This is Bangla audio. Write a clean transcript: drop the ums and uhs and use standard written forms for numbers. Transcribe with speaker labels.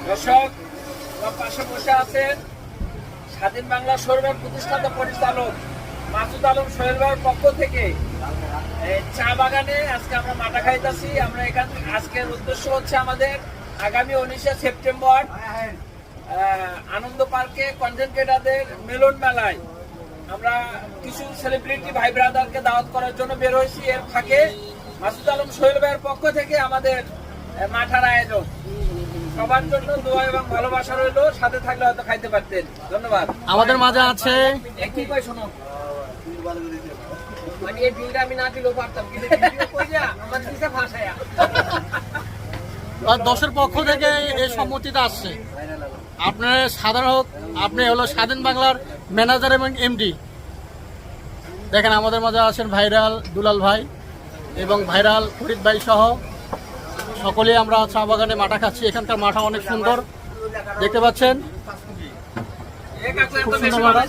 Speaker 1: দর্শক, আমার পাশে বসে আছেন স্বাধীন বাংলা শোরুমের প্রতিষ্ঠাতা পরিচালক মাসুদ আলম সোহেল ভাইয়ের পক্ষ থেকে চা বাগানে আজকে আমরা মাটা খাইতেছি। আমরা এখান আজকের উদ্দেশ্য হচ্ছে আমাদের আগামী 19শে সেপ্টেম্বর আনন্দ পার্কে কন্টেন্ট ক্রিয়েটরদের মিলন মেলায় আমরা কিছু সেলিব্রিটি ভাই ব্রাদারকে দাওয়াত করার জন্য বের হয়েছি। এর ফাঁকে মাসুদ আলম সোহেল ভাইয়ের পক্ষ থেকে আমাদের মাঠার আয়োজন। সবার জন্য দোয়া এবং ভালোবাসা রইল, সাথে থাকলে হয়তো খাইতে পারতেন। ধন্যবাদ।
Speaker 2: আমাদের মাঝে আছে
Speaker 1: কি কই শোনো, মানে এই বিলটা আমি না দিলেও পারতাম, কিন্তু ভিডিও কইরা আমার দিশা ভাষায়া
Speaker 2: দশের পক্ষ থেকে এই সম্মতিটা আসছে। আপনার সাধারণ আপনি হলো স্বাধীন বাংলার ম্যানেজার এবং এমডি। দেখেন আমাদের মাঝে আছেন ভাইরাল দুলাল ভাই এবং ভাইরাল ফরিদ ভাই সহ সকলেই আমরা চা বাগানে মাঠা খাচ্ছি। এখানকার মাঠা অনেক সুন্দর দেখতে পাচ্ছেন, খুব সুন্দর মাঠা।